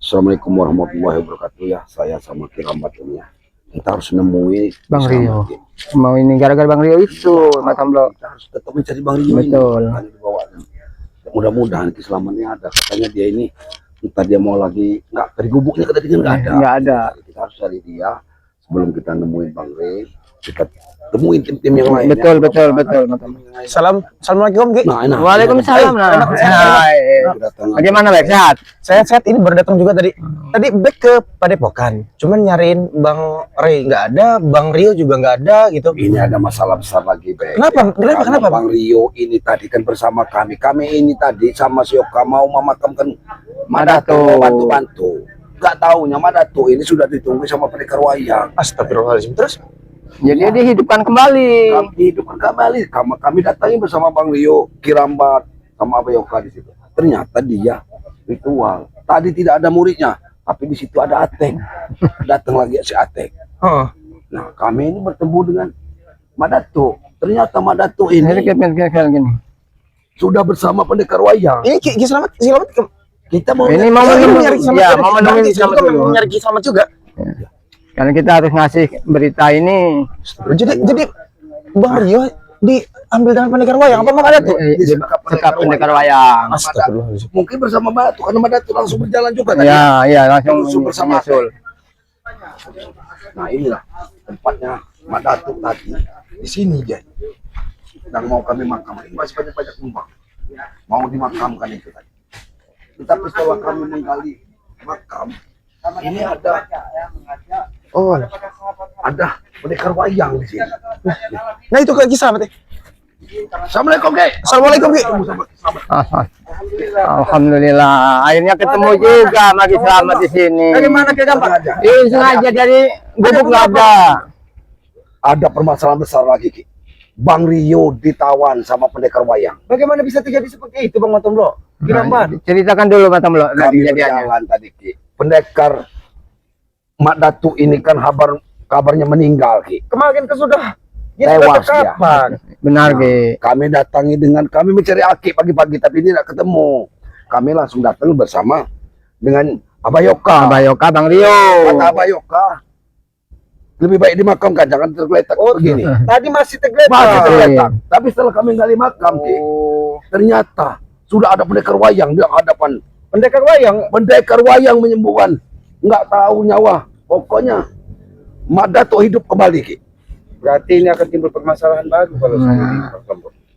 Assalamualaikum warahmatullahi wabarakatuh ya. Saya sama Kirambat ini ya. Kita harus nemui Bang Rio. Mau ini gara-gara Bang Rio itu, Mas Amlo. Kita harus tetap mencari Bang Rio. Betul. Mudah-mudahan keselamatannya ada. Katanya dia ini entah dia mau lagi nggak dari gubuknya katanya nggak ada. Nggak ada. Kita harus cari dia sebelum kita nemuin Bang Rio. Kita temuin tim-tim yang lain. Betul, betul. Assalamualaikum Ki. Waalaikumsalam. Bagaimana Bek? Sehat? Sehat. Ini baru datang juga tadi. Tadi Bek ke Padepokan. Cuman nyariin Bang Ray nggak ada, Bang Rio juga nggak ada gitu. Ini ada masalah besar lagi, Bek. Kenapa? Bang Rio ini tadi kan bersama kami. Kami ini tadi sama Sioka mau memakamkan Madato, bantu-bantu. Nggak taunya Madato ini sudah ditunggu sama pendekar wayang. Astagfirullahaladzim. Terus? Jadi dia dihidupkan kembali. Kami dihidupkan kembali. Kami datangi bersama Bang Rio, Kirambat, sama Abayoka di situ. Ternyata dia ritual. Tadi tidak ada muridnya, tapi di situ ada Atek. Datang lagi si Atek. Nah, kami ini bertemu dengan Madato. Ternyata Madato ini sudah bersama pendekar wayang. Ini Ki Selamat. Kita mau ini mau nyari Selamat. Ya, mau menemui Selamat dulu. Nyari Ki Selamat juga. Karena kita harus ngasih berita ini. Jadi Bang Rio diambil dengan pendekar wayang apa Bang ada tuh? Sekap pendekar wayang. Astagfirullahaladzim. mungkin bersama Madato karena Madato langsung berjalan juga tadi. Ya, langsung bersama menyusul. Nah, inilah tempatnya Madato tadi. Di sini dia. Dan mau kami makam. Ini masih banyak tumpang. Mau dimakamkan itu tadi. Tetapi setelah kami menggali makam, ini ada pendekar wayang di sini. Nah itu Ki Selamat ya. Assalamualaikum, Ki. Assalamualaikum Ki. Alhamdulillah, akhirnya ketemu juga Magi Selamat di sini. Bagaimana Ki Gambar? Ini sengaja dari gubuk nggak ada. Ada permasalahan besar lagi, Ki. Bang Rio ditawan sama pendekar wayang. Bagaimana bisa terjadi seperti itu Bang Matomlo? Ceritakan dulu Mas Amlo Kami kejadiannya. berjalan tadi, Ki. Pendekar Madato ini kan kabarnya meninggal, Ki. Kemarin sudah Tewas dia. kapan? Benar, Ki. Kami kami mencari Aki pagi-pagi tapi tidak ketemu. Kami langsung datang bersama dengan Abayoka. Abayoka, Bang Rio. Kata Abayoka, lebih baik dimakamkan, jangan tergeletak begini. Tadi masih tergeletak. Masih tergeletak. Tapi setelah kami gali makam, Ki, ternyata sudah ada pendekar wayang di hadapan. Pendekar wayang menyembuhkan. Nggak tahu nyawa. Pokoknya Madato hidup kembali, Ki. Berarti ini akan timbul permasalahan baru kalau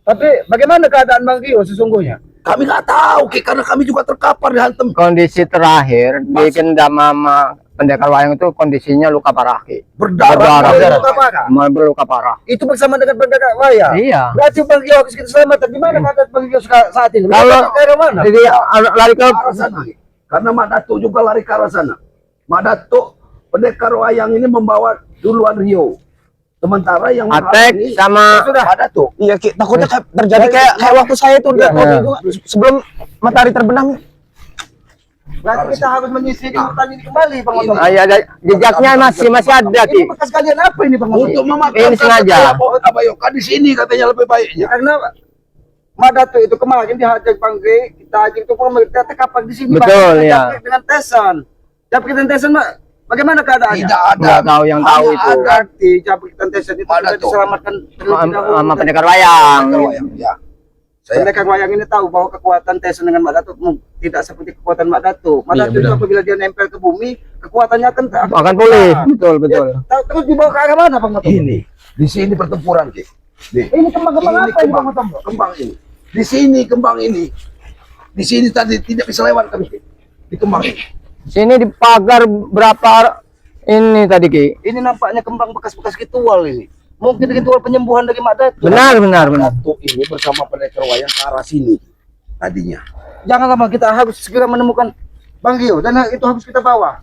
Tapi bagaimana keadaan Bang Rio sesungguhnya? Kami nggak tahu, Ki, karena kami juga terkapar dihantam. Kondisi terakhir di kendama pendekar wayang itu kondisinya luka parah, Ki. Berdarah. Berluka parah. Itu bersama dengan pendekar wayang. Iya. Berarti Bang Rio harus kita selamatkan. Gimana keadaan Bang Rio saat ini? Kalau ke mana? jadi lari ke Arah sana. Karena Madato juga lari ke arah sana. Madato pendekar wayang ini membawa duluan Rio. Sementara yang Atek sama Madato. Iya Ki, takutnya terjadi kayak waktu saya itu sebelum matahari terbenam. Berarti kita harus menyisir hutan ini kembali Bang Otom. ada jejaknya masih ada, Ki. Ini bekas kalian apa ini Bang Otom? Untuk memakamkan Ini sengaja. Abayoka di sini katanya lebih baiknya. Karena Madato itu kemarin dihajar Bang Rio, kita hajar itu pemerintah terkapar di sini. Betul, Bang. ya. Dengan tesan. Capritan tesan Mak. Bagaimana keadaannya? Tidak ada. Nggak tahu yang tahu Hanya itu. ada Berarti capritan tesan itu sudah Madato. diselamatkan sama pendekar wayang. pendekar wayang. Ya. Pendekar wayang ini tahu bahwa kekuatan Tesan dengan Madato tidak seperti kekuatan Madato. Madato itu apabila dia nempel ke bumi, kekuatannya Akan pulih. Betul. Terus dibawa ke arah mana Bang Otom? Ini di sini pertempuran, Ki. Nih. Ini kembang-kembang apa ini Bang Otom? Kembang ini. Di sini kembang ini. Di sini tadi tidak bisa lewat kami, Ki. Di kembang ini. Sini di pagar berapa ini tadi, Ki? Ini nampaknya kembang bekas-bekas ritual ini. Mungkin ritual penyembuhan dari Madato. Benar. Madato ini bersama pendekar wayang ke arah sini tadinya. Jangan lama, kita harus segera menemukan Bang Rio dan itu harus kita bawa.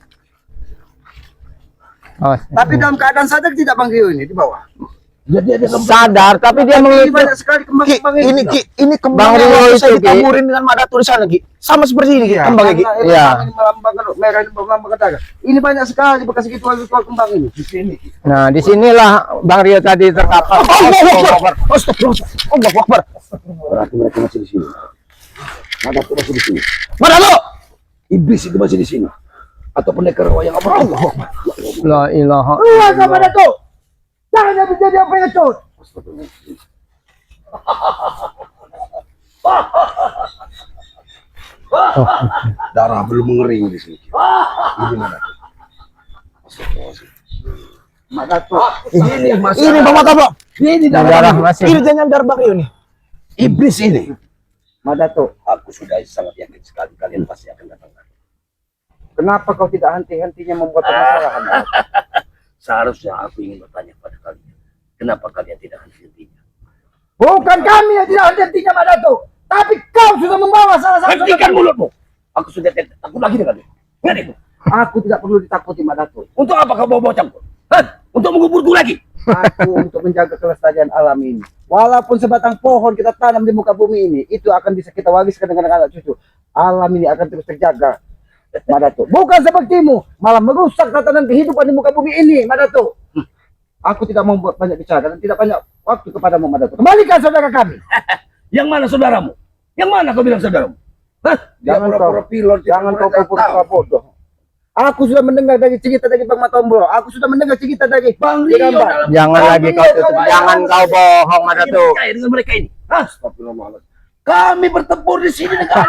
Tapi dalam keadaan sadar tidak Bang Rio ini di bawah. Jadi ada Sadar, tapi dia Ini mengikuti. banyak sekali kembang-kembang ini. Bang Ini kembang Rio yang itu, saya Ki. ditaburin dengan Madato di sana, Ki. Sama seperti ini, Ki. Kembangnya, Ki. Iya. Ini melambangkan merah, ini melambangkan daga. Ini banyak sekali bekas ritual-ritual kembang ini. di sini, Ki. Nah, disinilah Bang Rio tadi terkapar. Akbar. Berarti mereka masih di sini. Madato masih di sini. Madato! Iblis itu masih di sini. atau pendekar wayang apa? Allah. La ilaha Keluar illallah. sama Datuk. Jangan jadi jadi apa yang ngecut. Darah belum mengering di sini. Ini mana? Mak Datuk. Ini Ini Bapak Kapok. Ini Darah masih. Ini jangan darah ini. iblis ini. Mak Datuk. Aku sudah sangat yakin sekali kalian pasti akan datang. Kenapa kau tidak henti-hentinya membuat permasalahan? Mak Datuk? Seharusnya aku ingin bertanya kepada kalian, kenapa kalian tidak henti-hentinya? Bukan kami yang tidak henti-hentinya Mak Datuk, tapi kau sudah membawa salah satu. Hentikan mulutmu. Aku sudah tidak takut lagi dengan itu. Ingat itu. Aku tidak perlu ditakuti Mak Datuk. Untuk apa kau bawa bocangku? Hah? Untuk menguburku lagi? Aku untuk menjaga kelestarian alam ini. Walaupun sebatang pohon kita tanam di muka bumi ini, itu akan bisa kita wariskan dengan anak cucu. Alam ini akan terus terjaga, Mak Datuk. Bukan sepertimu, malah merusak tatanan kehidupan di muka bumi ini, Mak Datuk. Aku tidak mau buat banyak bicara dan tidak banyak waktu kepadamu, Mak Datuk. Kembalikan saudara kami. Yang mana saudaramu? Yang mana kau bilang saudaramu? Hah? Dia Jangan pura-pura kau- pilot. Jangan kau pura-pura bodoh. Aku sudah mendengar dari cerita dari Bang Matombro. Aku sudah mendengar cerita dari Bang Rio Rio dalam- Jangan lagi kau tutup. Jangan kau bohong, Mak Datuk. Dengan mereka ini. Hah? Astagfirullahaladzim. Kami bertempur di sini dengan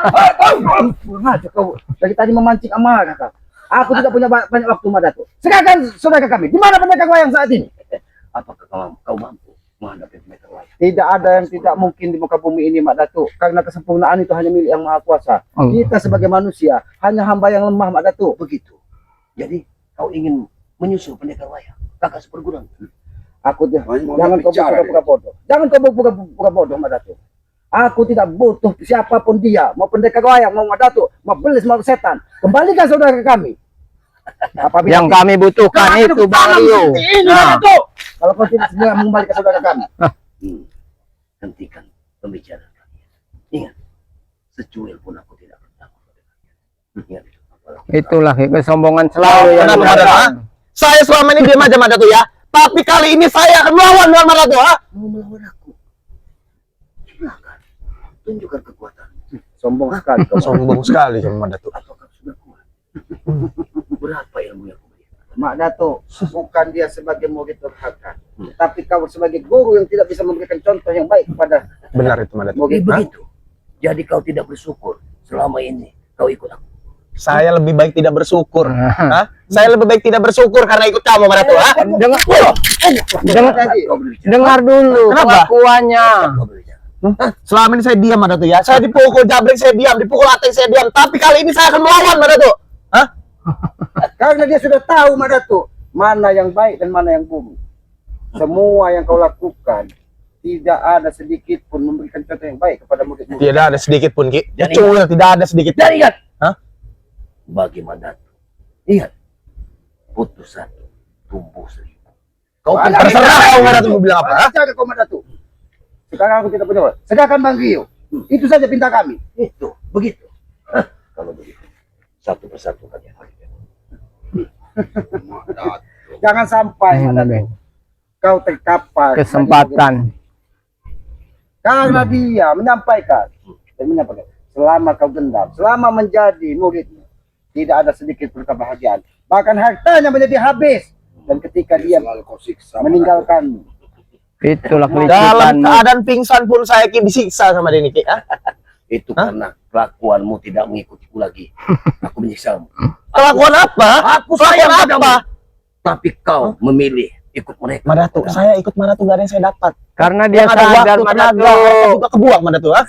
Kurang ajar kau. Dari tadi memancing amarah kau. Aku tidak punya banyak waktu, Mak Datuk. Serahkan saudara kami. Di mana pendekar wayang saat ini? apakah kau mampu menghadapi pendekar wayang? Tidak ada yang tidak mungkin di muka bumi ini, Mak Datuk. Karena kesempurnaan itu hanya milik Yang Maha Kuasa. Allah. Kita sebagai manusia hanya hamba yang lemah, Mak Datuk. Begitu. Jadi kau ingin menyusul pendekar wayang? Kakak seperguruan. Aku Mau jangan kau bicara, pura-pura bodoh. Jangan kau pura-pura bodoh, Mak Datuk. Aku tidak butuh siapapun dia, mau pendekar wayang, mau Mak Datuk, mau belis, mau setan. Kembalikan saudara kami. Apabila Yang kami butuhkan itu Bang Rio. ini, Mak Nah, Datuk. Kalau kau tidak segera mengembalikan saudara kami. Hentikan pembicaraan kalian. Ingat, secuil pun aku tidak pernah kepada kalian. Ingat itu. Apalagi itulah kesombongan selalu yang Kenapa, Mak Datuk? datang. Saya selama ini diam aja, Mak Datuk ya. Tapi kali ini saya akan melawan dengan Mak Datuk, ha? mau melawan aku. Silakan. Tunjukkan kekuatan. Sombong sekali kau. Sombong sekali kamu, Mak Datuk. Apakah sudah kuat? Berapa ilmu yang kau berikan? Mak Datuk, bukan dia sebagai murid durhaka, tapi kau sebagai guru yang tidak bisa memberikan contoh yang baik kepada Benar itu, Mak Datuk. murid. Begitu. Jadi kau tidak bersyukur selama ini kau ikut aku. Saya lebih baik tidak bersyukur. Hah? Saya lebih baik tidak bersyukur karena ikut kamu, Mak Datuk. Ha? Dengar, dengar, Kau berbicara. dengar dulu Kenapa? kelakuannya. Kau berbicara. Selama ini saya diam, Mak Datuk ya. Saya dipukul jabrik saya diam, dipukul ateng saya diam. Tapi kali ini saya akan melawan, Mak Datuk. Hah? Karena dia sudah tahu, Mak Datuk, mana yang baik dan mana yang buruk. Semua yang kau lakukan tidak ada sedikit pun memberikan contoh yang baik kepada murid-murid. Tidak ada sedikit pun, Ki. Jadi- Cuil tidak ada sedikit. Dan ingat. Hah? Bagi Mandatu. Ingat. Putus satu. Tumbuh seribu. Kau pintar Terserah kau, Mak Datuk mau bilang apa. ha? Jaga kau, Mak Datuk. Sekarang aku tidak punya waktu. Sedangkan Bang Rio, itu saja pinta kami. Itu. Begitu. Hah, kalau begitu. Satu persatu kalian. Jangan sampai, Mak Datuk, kau terkapar. Kesempatan. Karena dia menyampaikan dan menyampaikan selama kau dendam, selama menjadi muridnya, tidak ada sedikit pun kebahagiaan. Bahkan hartanya menjadi habis. Dan ketika dia meninggalkanmu, Itulah Dalam kelicikan. keadaan pingsan pun saya Ki disiksa sama dia, Ki. Ha? Itu karena kelakuanmu tidak mengikutiku lagi. Aku menyiksamu. Kelakuan apa? Aku sayang Kelakuan padamu. apa? Tapi kau memilih ikut mereka. Mak Datuk, saya ikut Mak Datuk, gak ada yang saya dapat. Karena dia Yang ada sadar, waktu, Mak tenaga, Datuk. harta juga kebuang, Mak Datuk. Ha?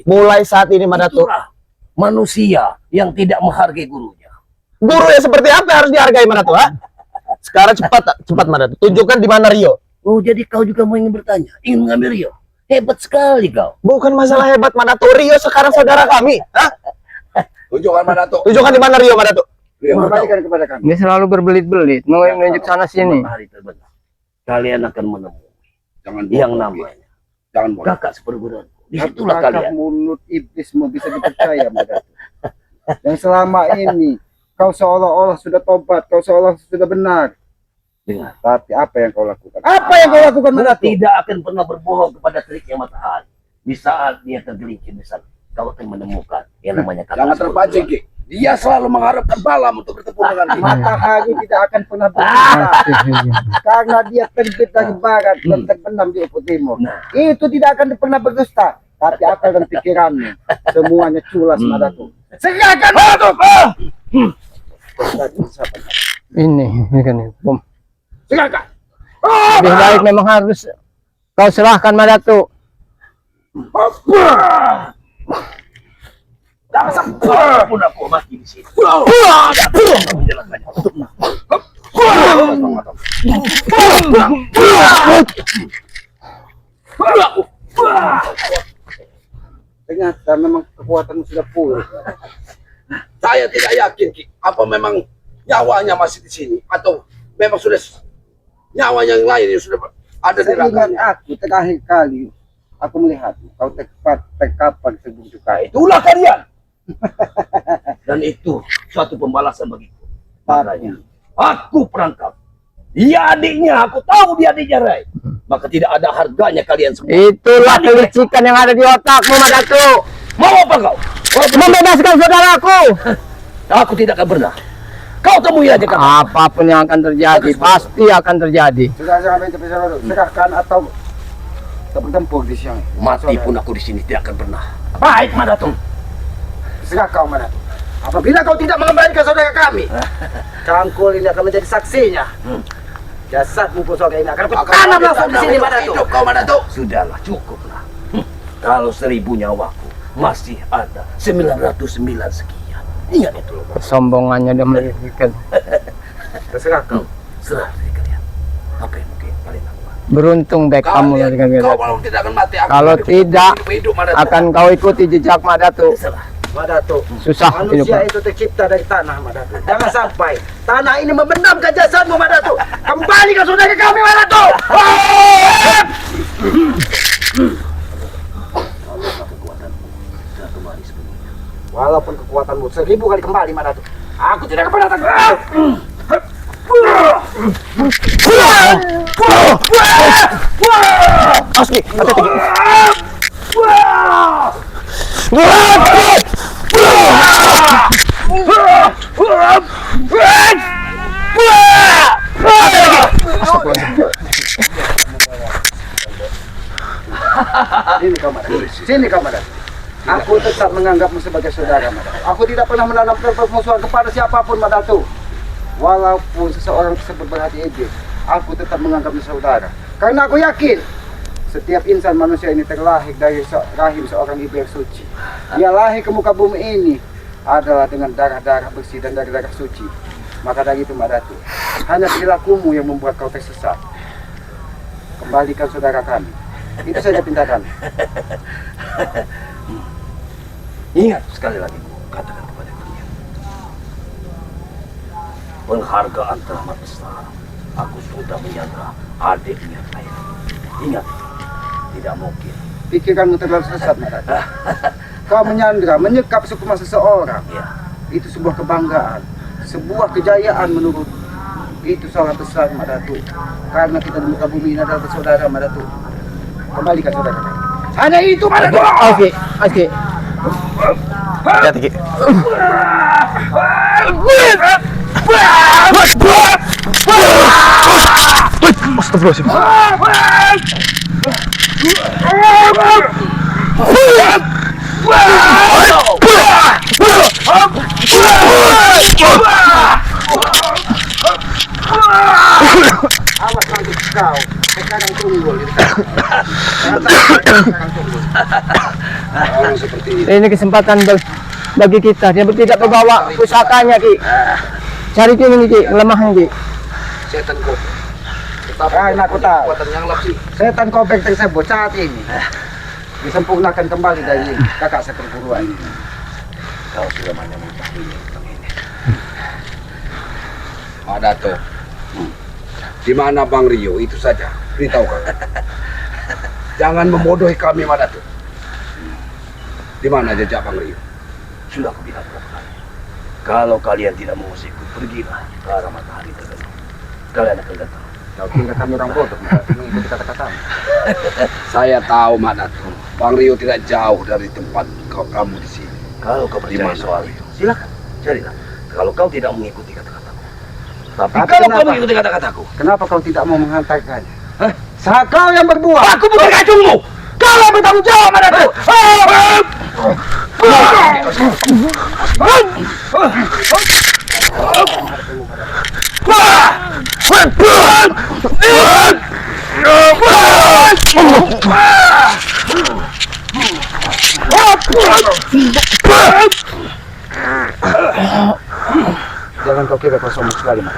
Mulai saat ini, Mak Datuk. Itulah manusia yang tidak menghargai gurunya. Guru yang seperti apa yang harus dihargai, Mak Datuk? Ha? Sekarang cepat, cepat, Mak Datuk. Tunjukkan di mana Rio. Oh, jadi kau juga mau ingin bertanya, ingin mengambil Rio? Hebat sekali kau. Bukan masalah hebat, Mak Datuk. Rio sekarang saudara kami. Hah? Tunjukkan mana tuh? Tunjukkan di mana Rio, Mak Datuk. kembalikan kepada kami. Dia selalu berbelit-belit, mau menunjuk sana sini. Hari terbenam. Kalian akan menemui Jangan yang namanya Jangan kakak seperguruan. Disitulah kalian. mulut iblismu bisa dipercaya, Mak Datuk. Yang selama ini kau seolah-olah sudah tobat, kau seolah sudah benar. Dengar. Tapi apa yang kau lakukan? Apa yang kau lakukan, Mak Datuk? Tidak akan pernah berbohong kepada teriknya matahari. Di saat dia tergelincir di sana, kau akan menemukan yang namanya kakak Jangan seperguruan. terpancing, Ki. Dia selalu mengharapkan malam untuk bertemu dengan kita. Matahari tidak akan pernah berubah karena dia terbit dari barat dan terbenam di ufuk timur. Itu tidak akan pernah berdusta, tapi akal dan pikiranmu semuanya culas Madatu. Serahkan Madatu. Ini kan bom. Serahkan. Lebih baik memang harus kau serahkan Madatu. Tak sempat pun aku mati di sini. Ternyata memang kekuatanmu sudah pulih. Saya tidak yakin, Ki. Apa memang nyawanya masih di sini atau memang sudah nyawa yang lain yang sudah ada di Seingat raganya. aku terakhir kali aku melihatmu, kau terkapar terbunjuk kain. Itulah kalian. Dan itu suatu pembalasan bagiku. Makanya aku perangkap. Dia adiknya, aku tahu dia adiknya Rai. Maka tidak ada harganya kalian semua. Itulah kelicikan yang ada di otakmu Madatu. Mau apa kau? Membebaskan saudaraku. Aku tidak akan pernah. Kau temui aja kan. Apapun yang akan terjadi, pasti akan terjadi. Sudah jangan itu bisa serahkan atau kita bertempur di siang. Mati pun aku di sini tidak akan pernah. Baik, Madatung. Serah kau Madatu. Apabila kau tidak mengembalikan saudara kami, cangkul ini akan menjadi saksinya. Jasadmu pusaka ini akan aku tanam langsung di sini Madatu. Hidup kau, Madatu. Sudahlah, cukuplah. Kalau 1000 nyawaku masih ada 909 sekian. Ingat itu loh. Kesombongannya udah melirikan. Terserah kau. Serah dari kalian. Apa yang mungkin kalian lakukan? Beruntung baik kamu Kalian, dengan kau Madatu. kalau tidak akan mati. Aku Kalau hidup, tidak, hidup, Madatu. akan kau ikuti jejak Madatu. Serah. Madatu. Susah Manusia hidup. itu tercipta dari tanah Madatu. Jangan sampai tanah ini membenamkan jasadmu Madatu. Kembalikan saudara kami Madatu. Walaupun kekuatanmu 1000 kali kembali Madatu, aku tidak akan pernah takut. Asli, hati-hati. Sini kau Madatu. Sini kau Madatu. Aku tetap menganggapmu sebagai saudara Madatu. Aku tidak pernah menanamkan permusuhan kepada siapapun Madatu. Walaupun seseorang tersebut berhati iblis, aku tetap menganggapnya saudara. Karena aku yakin setiap insan manusia ini terlahir dari rahim seorang ibu yang suci. Dia lahir ke muka bumi ini adalah dengan darah-darah bersih dan darah-darah suci. Maka dari itu Madatu, hanya perilakumu yang membuat kau tersesat. Kembalikan saudara kami. Itu saja pinta kami. Ingat sekali lagi, katakan kepada kalian. Penghargaan teramat besar. Aku sudah menyandra adiknya lain. Ingat, tidak mungkin. Pikiranmu terlalu sesat, Madatu. Kau menyandra, menyekap sukma seseorang. Ya, Itu sebuah kebanggaan, sebuah kejayaan menurut. Itu salah besar, Madatu. Karena kita di muka bumi ini adalah bersaudara, Madatu. Kembalikan saudara kami. Hanya itu, Madatu. Oke, oke. Hati-hati. Astagfirullahaladzim. Awas nanti kau. Sekarang tunggul. orang seperti ini. Ini kesempatan bagi kita. Dia tidak membawa pusakanya, Ki. Cari Ki ini, Ki. Kelemahan, Ki. Setan kau. Karena aku tahu. Kekuatan yang lapsi. Setan kobek tersebut saat ini disempurnakan kembali dari kakak seperguruan. Kau sudah banyak mengetahui tentang ini. Madato. Di mana Bang Rio? Itu saja. Beritahukan. Jangan membodohi kami, Madato. Di mana jejak Bang Rio? Sudah aku bilang berapa kali. Kalau kalian tidak mengusikku, pergilah ke arah matahari terbenam. Kalian akan datang. Kau kira kami orang bodoh, mengikuti kata-katamu. Saya tahu, Madato. Bang Rio tidak jauh dari tempat kamu di sini. Kalau kau percaya soal itu, silakan. Carilah. Kalau kau tidak mengikuti kata-kataku. Tapi Tapi kalau kau kenapa? mengikuti kata-kataku, Kenapa kau tidak mau menghantarkannya? Hah? Saat kau yang berbuat. aku bukan racunmu. Kau yang bertanggung jawab padaku. Jangan kau kira kau sombong sekali, Mak.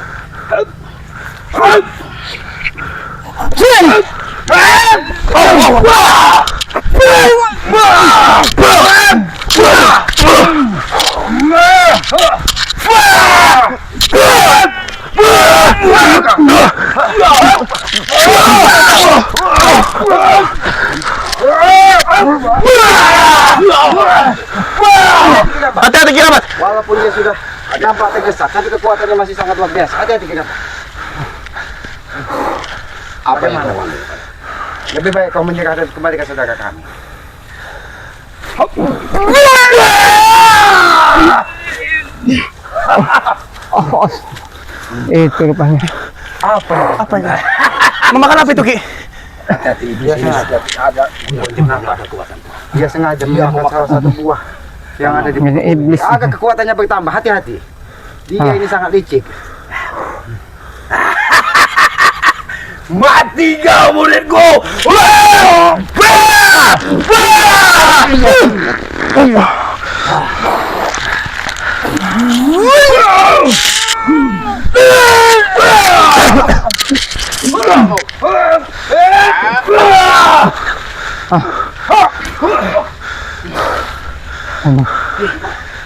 Hati-hati Kiramat. Walaupun dia sudah nampak tergesa, tapi kekuatannya masih sangat luar biasa. Hati-hati kita. Apa yang kau ambil? Lebih baik kau menyerah dan kembali ke saudara kami. Oh, itu rupanya. Apa ini? Memakan apa itu Ki? Hati-hati iblis ini ada kekuatan. Dia sengaja memakan salah satu buah yang ada di Ini iblis. Agar kekuatannya bertambah. Hati-hati. Dia ini sangat licik. Mati kau muridku!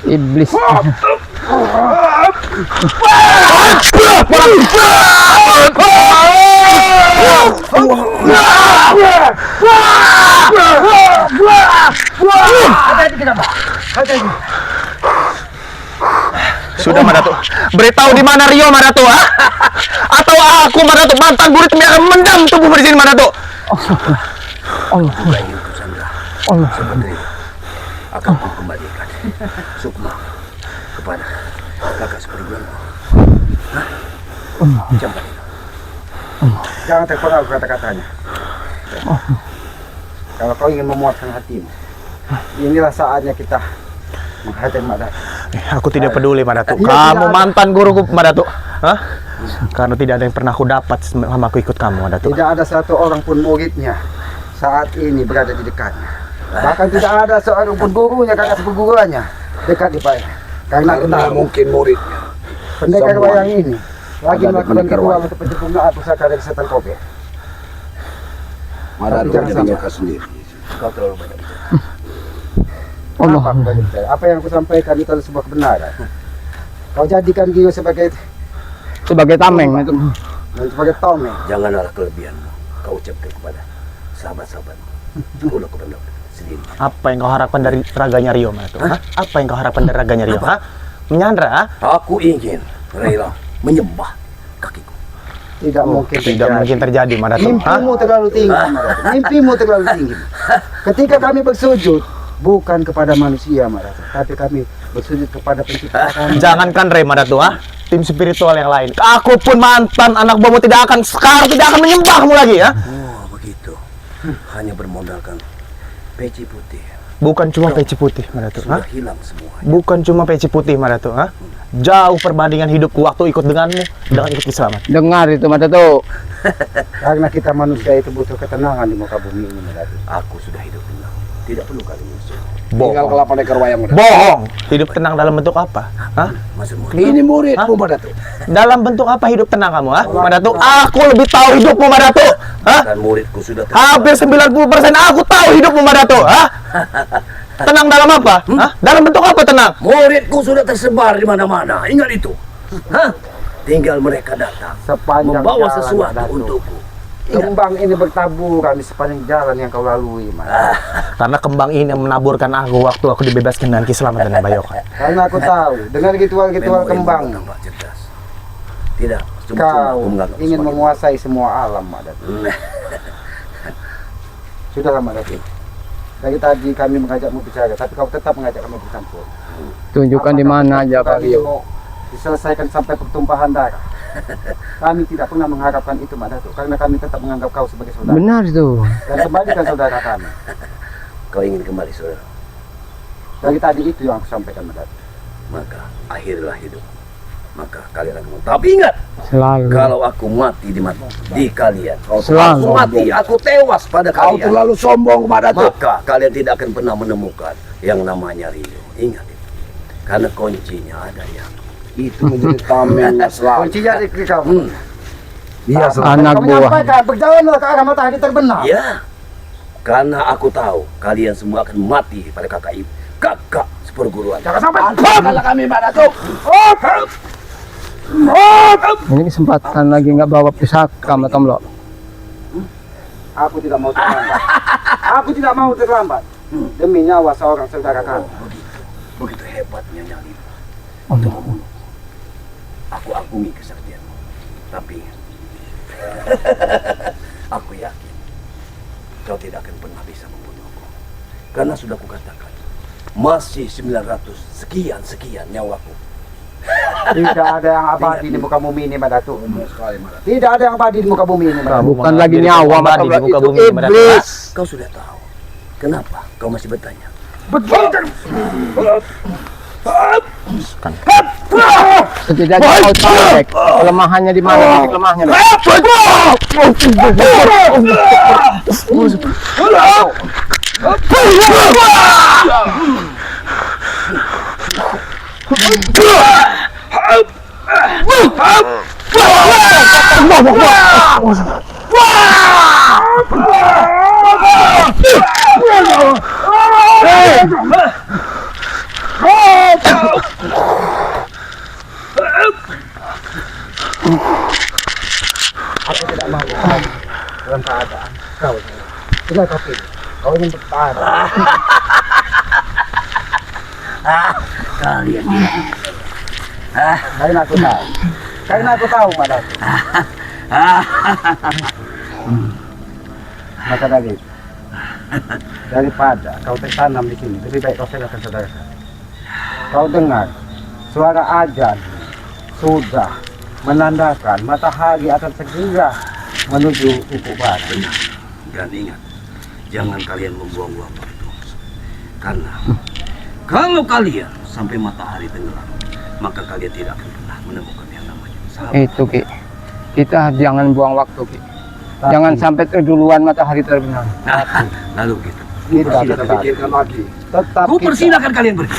Iblis. Sudah Madatu. Beritahu di mana Rio Madatu, ha? Atau aku Madatu mantan gurit yang akan mendam tubuhmu di sini Madatu. Allah. Allah. Sebenarnya akan ku kembalikan Sukma kepada kakak seperguruanku. Cepat. Jangan terpengaruh kata-katanya. Kalau kau ingin memuaskan hatimu, inilah saatnya kita menghadap Madatu. Aku tidak peduli Madatu. Iya, Kamu tidak ada. mantan guruku Madatu. Hah? Karena tidak ada yang pernah aku dapat selama aku ikut kamu Madatu. Tidak ada satu orang pun muridnya saat ini berada di dekatnya. Bahkan tidak ada seorang pun gurunya, kakak seperguruannya dekat di Pak. Karena Karena kita mungkin muridnya pendekar semua wayang ini lagi ada di melakukan pendekar ritual wayang. untuk penyempurnaan pusaka dari setan kobe. Madatu Tapi jangan jadi sama. mereka sendiri. Kau terlalu banyak bicara. Allah. Apa, aku bagi bicara? Apa yang aku sampaikan itu adalah sebuah kebenaran. Kau jadikan dia sebagai Sebagai tameng itu. sebagai tomeng. Janganlah kelebihanmu kau ucapkan kepada sahabat-sahabatmu. Cukuplah kepada sendiri. Apa yang kau harapkan dari raganya Rio Madatu? Hah? Apa yang kau harapkan dari raganya Rio? Hah? Menyandra? Ha? Aku ingin rela menyembah kakiku. Tidak mungkin Tidak terjadi. mungkin terjadi Madatu. Hah? Mimpimu terlalu tinggi. Madatu. Mimpimu terlalu tinggi. Ketika kami bersujud bukan kepada manusia, Madatu, tapi kami bersujud kepada pencipta kami. Jangankan Rey Madatu, ha? Tim spiritual yang lain. Aku pun mantan anak buahmu tidak akan menyembahmu lagi, ya. Oh begitu. Hanya bermodalkan peci putih. Bukan cuma peci putih Madatu, ha? Sudah hilang semua. Bukan cuma peci putih Madatu, ha? Jauh perbandingan hidupku waktu ikut denganmu dengan ikut Islamat. Dengar itu Madatu. Karena kita manusia itu butuh ketenangan di muka bumi ini, Madatu. Aku sudah hidup tenang. Tidak perlu kali musuh. Bohong. kelapa pendekar wayang Madatu. Bohong. Hidup tenang dalam bentuk apa? Hah? Maksudmu? Ini muridmu Madatu. Dalam bentuk apa hidup tenang kamu, ha? Madatu, aku lebih tahu hidupmu Madatu. Hah? Dan muridku sudah Hampir 90% aku tahu hidupmu Madatu, ha? Tenang dalam apa? Hah? Dalam bentuk apa tenang? Muridku sudah tersebar di mana-mana. Ingat itu. Hah? Tinggal mereka datang Sepanjang membawa jalan, sesuatu Madatu. untukku. Kembang ini bertaburan di sepanjang jalan yang kau lalui, Madatu. Karena kembang ini yang menaburkan aku waktu aku dibebaskan dengan Kislamat dan Bayokan. Karena aku tahu dengan ritual-ritual Memang kembang ilmu tambah cerdas. Tidak, cuma kau menganggap ingin sebagai- menguasai semua alam, Madatu. Sudahlah, Madatu. Dari tadi kami mengajakmu bicara, tapi kau tetap mengajak kami bercampur. Tunjukkan di mana aja Kak Kami Rio. mau diselesaikan sampai pertumpahan darah. Kami tidak pernah mengharapkan itu, Mbak Datuk, karena kami tetap menganggap kau sebagai saudara. Benar itu. Dan kembalikan saudara kami. Kau ingin kembali saudara, Dari tadi itu yang aku sampaikan, Mbak Datuk. maka akhirlah hidup. Maka kalian akan. Tapi ingat, Selalu. kalau aku mati di kalian, Selalu. aku mati, aku tewas pada Kau kalian. terlalu sombong, Mbak Datuk. Maka kalian tidak akan pernah menemukan yang namanya Rio. Ingat itu. Karena kuncinya ada yang Itu menjadi tamengnya selalu. Kuncinya di kau. Iya, Anak Kau buah. menyampaikan, berjalanlah ke arah matahari terbenam. Ya, karena aku tahu kalian semua akan mati pada kakak seperguruan. Jangan sampai kalau kami, Mbak Datuk. Ini kesempatan lagi nggak bawa pusaka sama Tomlo. Aku tidak mau terlambat. Aku tidak mau terlambat. Demi nyawa seorang saudara kami. Begitu hebatnya nyali. Allah. Aku agumi kesaktianmu. Tapi aku yakin kau tidak akan pernah bisa membunuhku. Karena sudah kukatakan, masih 900 sekian nyawaku. Tidak ada yang abadi di muka bumi ini, Mbak Datuk. Tidak ada yang abadi di muka bumi ini, Mbak Datuk. Bukan lagi nyawa sama Abadi di Tomlo, muka itu bumi, Mbak Datuk. iblis. Kau sudah tahu. Kenapa kau masih bertanya? Setidaknya kau tahu Bek, kelemahannya di mana, titik kelemahannya Bek. Dalam keadaan kau. Tidak kau pilih. Kau ingin bertahan. Kalian Karena aku tahu. Karena aku tahu, Mbak Datuk. Maka dari itu, daripada kau tertanam di sini, lebih baik kau serahkan saudara. Kau dengar suara azan sudah menandakan matahari akan segera menuju ufuk barat. dan ingat, jangan kalian membuang-buang waktu. Karena kalau kalian sampai matahari tenggelam, maka kalian tidak akan pernah menemukan yang namanya sahabat. Itu Ki. Kita jangan buang waktu Ki. Jangan sampai keduluan matahari terbenam. Lalu gitu. Kita pikirkan lagi. Tetap Ku persilahkan kalian pergi.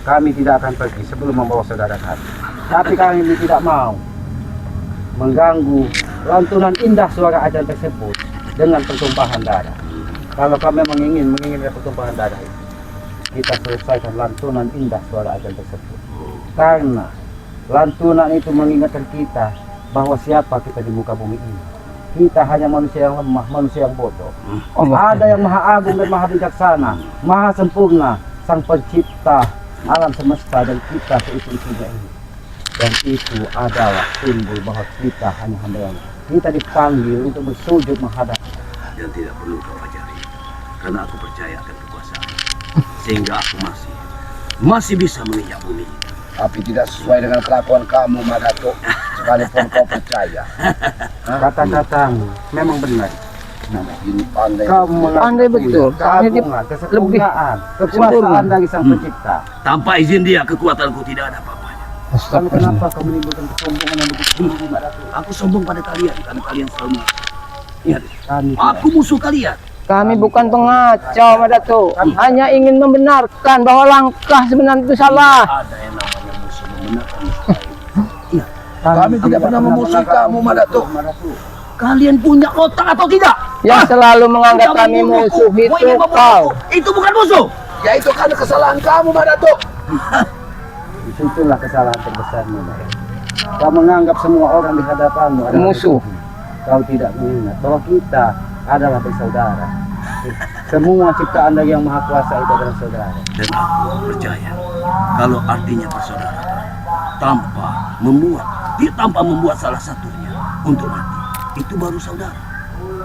kami tidak akan pergi sebelum membawa saudara kami. Tapi kami tidak mau mengganggu lantunan indah suara azan tersebut dengan pertumpahan darah. Kalau kami menginginkan pertumpahan darah itu, kita selesaikan lantunan indah suara azan tersebut. Karena lantunan itu mengingatkan kita bahwa siapa kita di muka bumi ini. Kita hanya manusia yang lemah, manusia yang bodoh. Ada yang maha agung dan maha bijaksana, maha sempurna, sang pencipta alam semesta dan kita seutuh-utuhnya ini. Dan itu adalah simbol bahwa kita hanya hamba yang kita dipanggil untuk bersujud menghadap. Dan tidak perlu kau ajari. Karena aku percaya akan kekuasaan. Sehingga aku masih bisa menginjak bumi. Tapi tidak sesuai dengan kelakuan kamu, Madato. Sekalipun kau percaya. Kata-katamu memang benar. Ini pandai. Pandai betul. Keagungan, kesempurnaan, sempurna. kekuasaan dari sang pencipta. Tanpa izin dia, kekuatanku tidak ada apa-apanya. Lalu kenapa kau menimbulkan kesombongan yang begitu tinggi, Madato? Aku sombong pada kalian, karena kalian selalu ingat. Kami Aku musuh kalian. Kami bukan pengacau Madato. Hanya ingin membenarkan bahwa langkah sebenarnya itu salah. Ada yang namanya musuh membenarkan musuh. kami tidak pernah memusuhi kamu, Madato. Madato. Kalian punya otak atau tidak? Yang selalu menganggap kami musuh itu kau. Itu bukan musuh. Ya itu karena kesalahan kamu, Madato. Itulah kesalahan terbesarmu, Madato. Kau menganggap semua orang di hadapanmu adalah Musuh. Kau tidak mengingat bahwa kita adalah bersaudara. Semua ciptaan dari yang maha kuasa itu adalah saudara. Dan aku percaya kalau artinya persaudaraan tanpa membuat salah satunya untuk mati, itu baru saudara.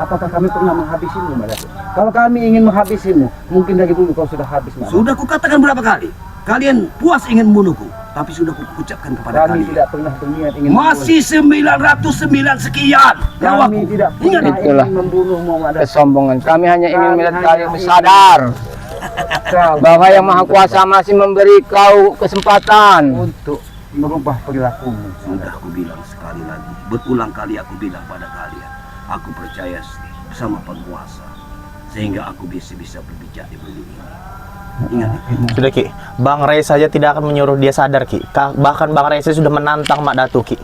Apakah kami pernah menghabisimu, Madato? Kalau kami ingin menghabisimu, mungkin dari dulu kau sudah habis, Madato. Sudah kukatakan berapa kali? Kalian puas ingin membunuhku, tapi sudah kuucapkan kepada Kami kalian. tidak pernah berniat ingin Masih 909 sekian. membunuh. Kami Nyawaku. tidak Ingat pernah itu. Itulah. ingin membunuhmu Madato. Kesombongan. Kami hanya ingin Kami melihat hanya kalian ingin- sadar Kau bahwa Yang Maha Kuasa masih memberi kau kesempatan. untuk merubah perilakumu. Sudah aku bilang sekali lagi, berulang kali aku bilang pada kalian, aku percaya sama penguasa, sehingga aku bisa berbicara di bumi ini. Ingat itu. Sudah Ki, Bang Ray saja tidak akan menyuruh dia sadar Ki. Bahkan Bang Ray saja sudah menantang Mak Datu Ki.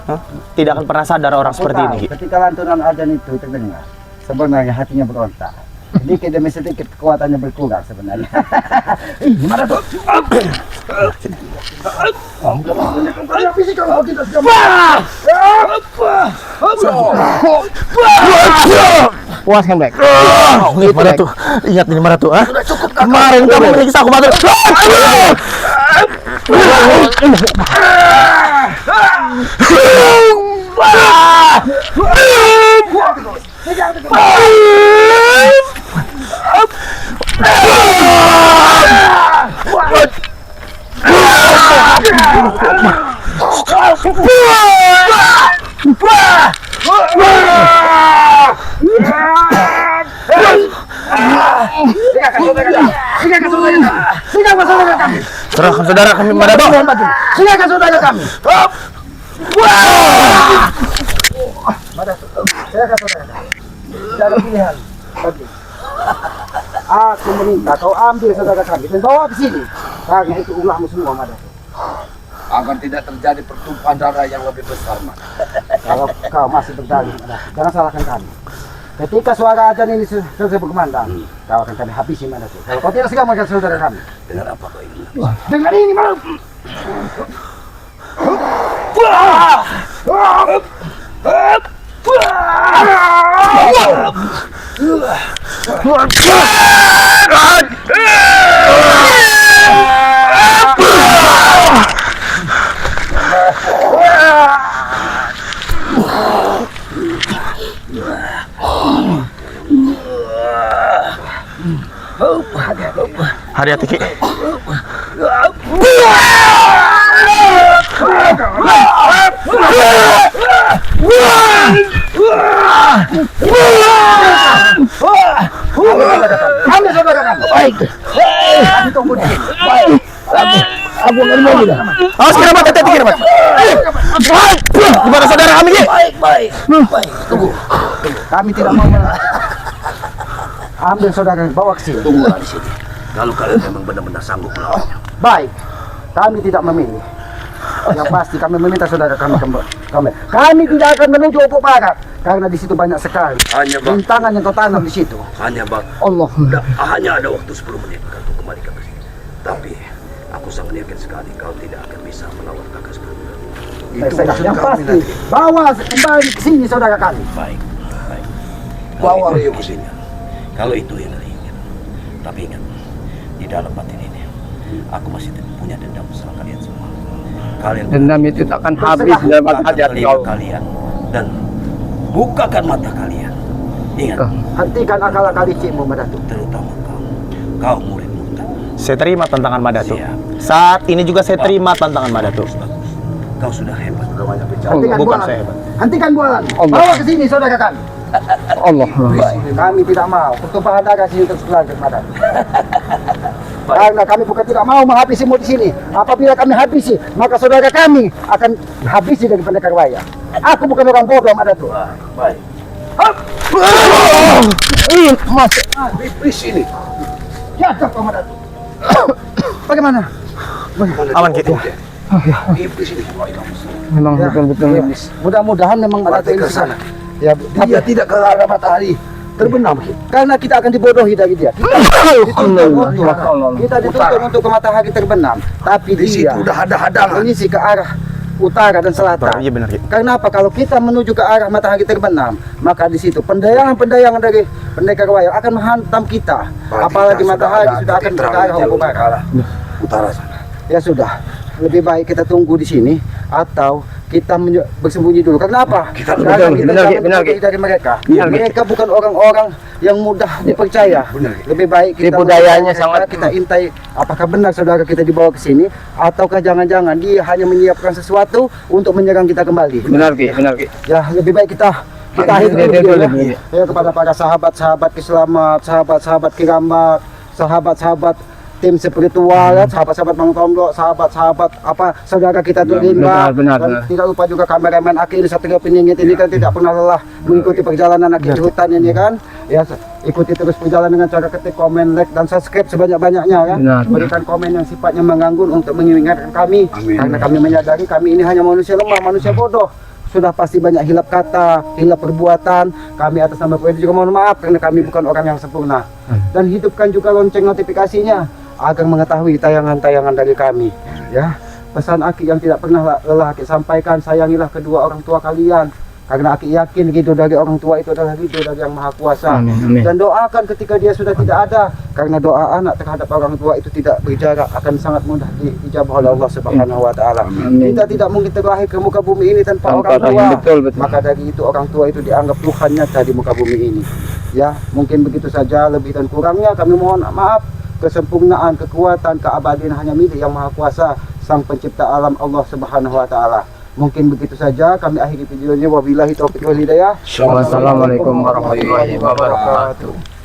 Hah? Tidak akan pernah sadar orang Aku seperti tahu, ini Ki. ketika lantunan azan itu terdengar, sebenarnya hatinya berontak. Sedikit demi sedikit kekuatannya berkurang sebenarnya. Gimana tuh? Puas kan, Black? Ingat Mak Datu, ingat ini Mak Datu, ah? Kemarin kamu menyiksa aku Mak Datu. Serahkan saudara kami Mak Datu. Silakan saudara kami. Silakan saudara kami. Tidak ada pilihan lagi. Aku meminta kau ambil saudara kami dan bawa ke sini. Karena itu ulahmu semua, Madato. Agar tidak terjadi pertumpahan darah yang lebih besar, Mak. Kalau kau masih berdalih, Madato, jangan salahkan kami. Ketika suara azan ini selesai berkumandang, kau akan kami habisi, Madato. Kalau kau tidak segera makan saudara kami. Dengan apa kau ingin? Dengan ini, Madato. Hati-hati Ki. Ambil saudara kami. Baik. Kami tunggu di sini. Baik. Aku nggak mau bilang. Awas kira Mat, hati-hati kira Mat. Gimana saudara kami Ki? Baik. Tunggu. Kami tidak mau ambil saudara kami, bawa ke sini. Tunggulah di sini. Kalau kalian memang benar-benar sanggup melawannya. Baik. Kami tidak memilih. Yang pasti kami meminta saudara kami kembali. Kami tidak akan menuju Ufuk Barat karena di situ banyak sekali Hanya bang, rintangan yang kau tanam di situ. hanya bang. Allah. Hanya ada waktu 10 menit untuk kembali ke sini. Tapi aku sangat yakin sekali kau tidak akan bisa melawan kakak seperti itu. Yang pasti bawa kembali ke sini saudara kami. Baik. Bawa Rio ke sini. Kalau itu yang kalian ingat. Tapi ingat, di dalam batin ini, aku masih punya dendam sama kalian semua. Kalian Dendam itu takkan habis dalam bukakan hati telinga kau. kalian dan bukakan mata kalian. Ingat, Hentikan akal-akal licikmu, Madato. terutama kau murid murtad. Saya terima tantangan Mak Datu. Siap. Saat ini juga saya terima tantangan Mak Datu. Bagus. Kau sudah hebat. Sudah banyak bicara. Hentikan bukan bualan. saya, Pak. Hentikan bualan. Allah. Bawa ke sini saudara kami. Allah. Kami tidak mau pertumpahan darah sini terus berlanjut, Madato. Karena kami bukan tidak mau menghabisimu di sini. Apabila kami habisi, maka saudara kami akan habisi dari pendekar waya. Aku bukan orang bodoh, Madato. Baik. Mas, Iblis ini. Jatuh kau, Madato. Bagaimana? Aman Ki. Iblis ini. memang Ya. betul-betul iblis. Mudah-mudahan memang Madato Mati ini ke sana. Ya, Dia tidak ke arah matahari. Terbenam. karena kita akan dibodohi dari dia. Kita dituntut untuk ke matahari terbenam, tapi Di situ dia udah ada hadangan. mengisi ke arah utara dan selatan. Iya benar Ki. Karena apa? Kalau kita menuju ke arah matahari terbenam, maka di situ pendayangan-pendayangan dari pendekar wayang akan menghantam kita. Apalagi matahari sudah akan ke arah Ufuk Barat. Utara sana. Ya sudah, lebih baik kita tunggu di sini atau kita bersembunyi dulu. Karena apa? Kita Karena betul, kita benar, jangan benar, terbuka dari mereka. Benar, Mereka bukan orang-orang yang mudah dipercaya. Benar. Lebih baik kita Tipu dayanya menjaga mereka, sangat- kita intai apakah benar saudara kita dibawa ke sini ataukah jangan-jangan dia hanya menyiapkan sesuatu untuk menyerang kita kembali. Benar Ki, benar Ki. Ya, lebih baik kita akhiri dulu Betul, dia, betul. ya kepada para sahabat-sahabat Kiselamat, sahabat-sahabat Kirambat, sahabat-sahabat tim spiritual, ya, sahabat-sahabat Mang Tomlo, sahabat-sahabat apa saudara kita tuh Rimba, benar, dan benar. tidak lupa juga kameramen Aki ini Satria Penyengit ini kan tidak pernah lelah mengikuti perjalanan Aki di hutan ini kan, ya ikuti terus perjalanan dengan cara ketik komen, like dan subscribe sebanyak-banyaknya ya. Benar. Berikan komen yang sifatnya mengganggu untuk mengingatkan kami, Amin. karena kami menyadari kami ini hanya manusia lemah, manusia bodoh. Sudah pasti banyak hilap kata, hilap perbuatan. Kami atas nama Pribadi juga mohon maaf karena kami bukan orang yang sempurna. Dan hidupkan juga lonceng notifikasinya agar mengetahui tayangan-tayangan dari kami. Ya, pesan Aki yang tidak pernah lelah Aki sampaikan, sayangilah kedua orang tua kalian. Karena Aki yakin ridho dari orang tua itu adalah ridho dari Yang Maha Kuasa. Amin, amin. Dan doakan ketika dia sudah tidak ada, karena doa anak terhadap orang tua itu tidak berjarak, akan sangat mudah dijabah oleh Allah Subhanahu wa taala. Amin. Kita tidak mungkin terlahir ke muka bumi ini tanpa Tanpa orang tua. rahim, betul, betul. Maka dari itu orang tua itu dianggap Tuhan nyata di muka bumi ini. Ya, mungkin begitu saja, lebih dan kurangnya kami mohon maaf. Kesempurnaan, kekuatan, keabadian hanya milik Yang Maha Kuasa, Sang Pencipta alam Allah Subhanahu wa taala. Mungkin begitu saja kami akhiri videonya. Wabillahi taufiq wal hidayah. Wassalamualaikum warahmatullahi wabarakatuh.